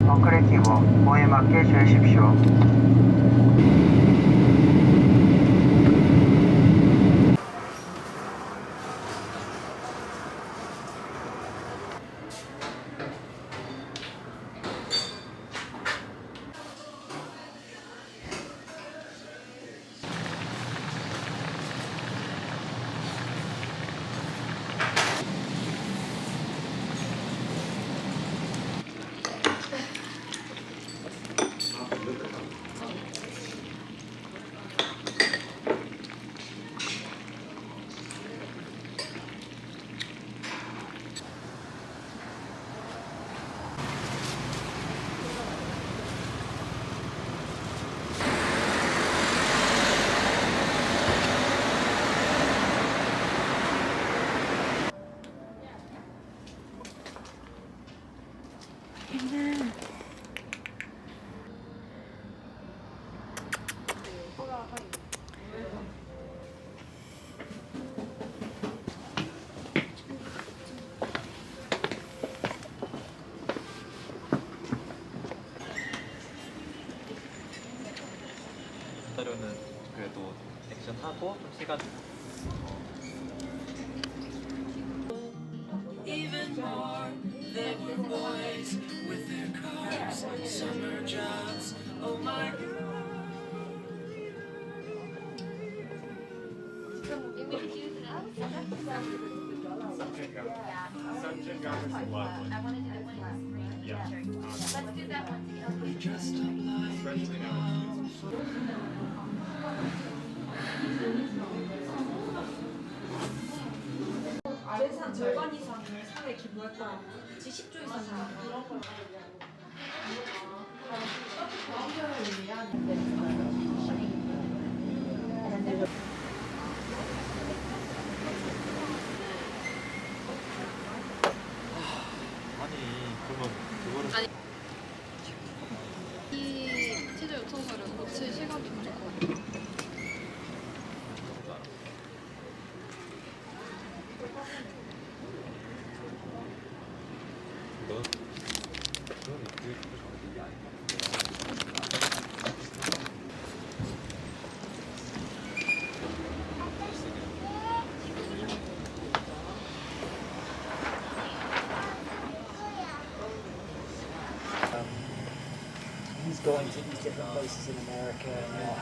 엉크레티브 뭐에 맞게 주십시오. 자료는 그래도 액션하고 좀 시간 Even more, there were boys with their cars and summer jobs. Oh my God. We dressed up like 아래산 절반 이상을 상에 기부할 거야. 10조 이상은 그런 걸. 아니 그러면 그거를 이 최저 요청서를 고칠 시간이 부족하고 너 그건 그 정도 아니야. He's going to these different places in America and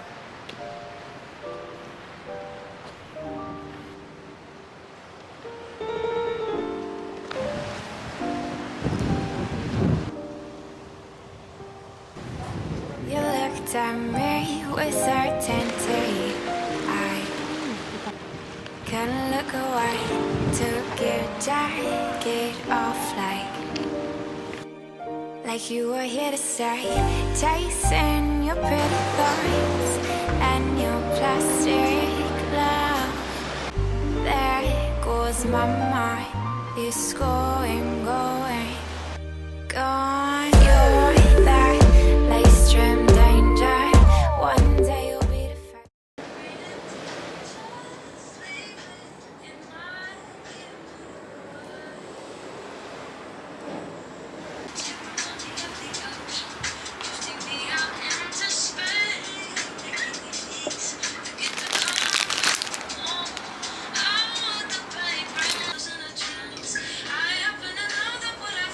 You looked at me with certainty. I couldn't look away. Took your jacket off like you were here to stay. Chasing your pretty thoughts and your plastic love. There goes my mind. It's going, gone. You're that lace trim danger. One day you'll be the first. I happen to know that what I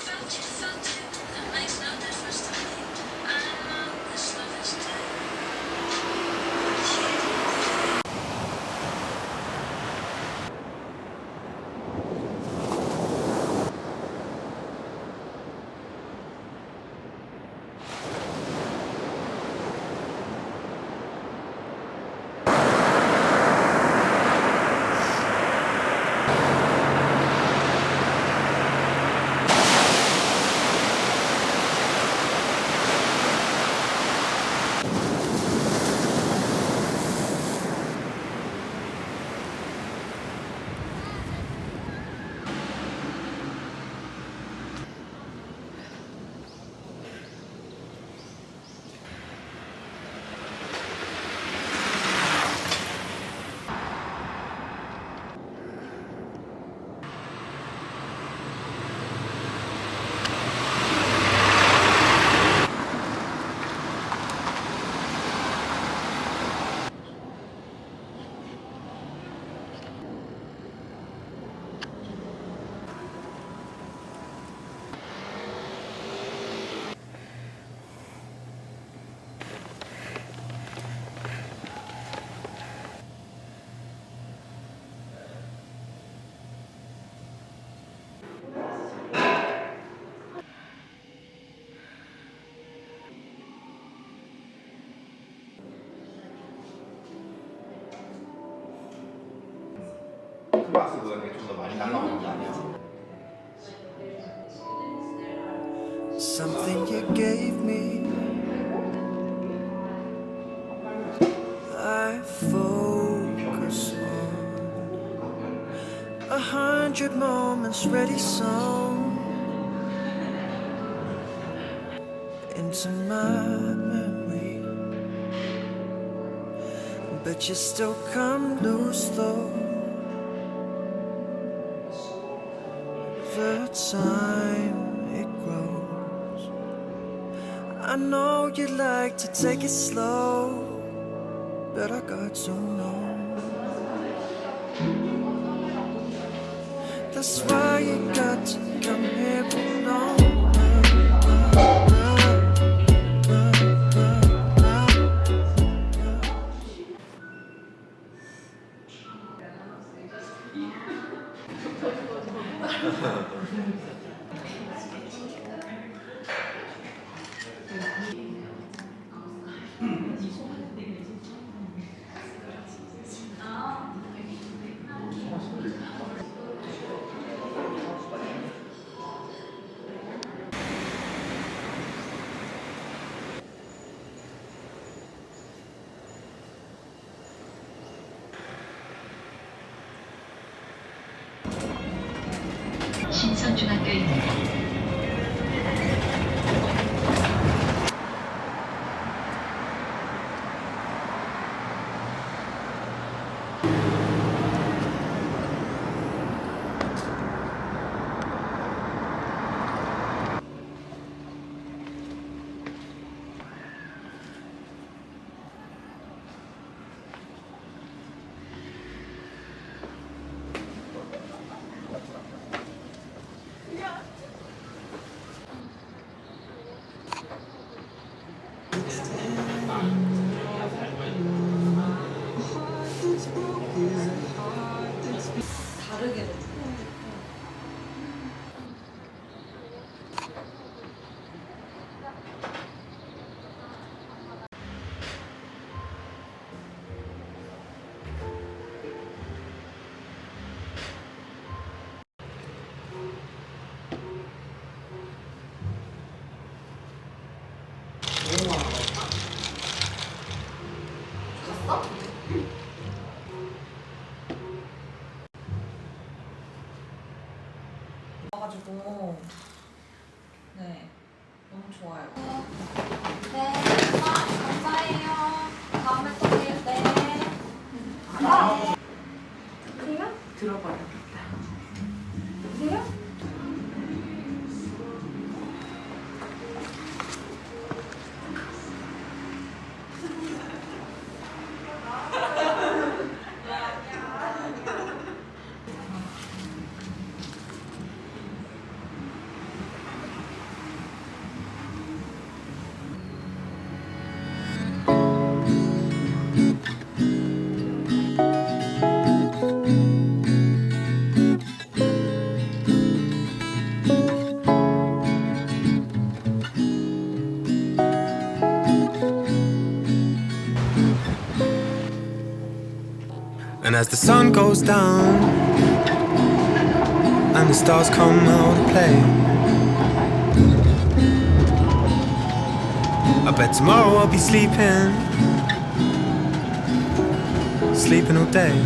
콜라스 그런 게 좀 더 많이 날라오는 거 아니야? Something you gave me, I focus on 100 moments ready song into my memory, but you still come loose though. The time it grows, I know you like to take it slow, but I got to know. That's why you got to come here alone. 신성중학교입니다. 다르게 가지고 네 너무 좋아요. 네, 감사해요. 다음에 또 봬요. 네. 그래요? 들어버렸겠다. 그래요? And as the sun goes down and the stars come out to play, I bet tomorrow I'll be sleeping all day.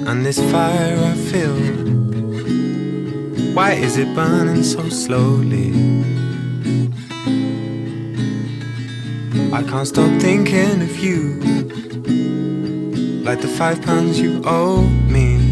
And this fire I feel, why is it burning so slowly? I can't stop thinking of you, like the £5 you owe me.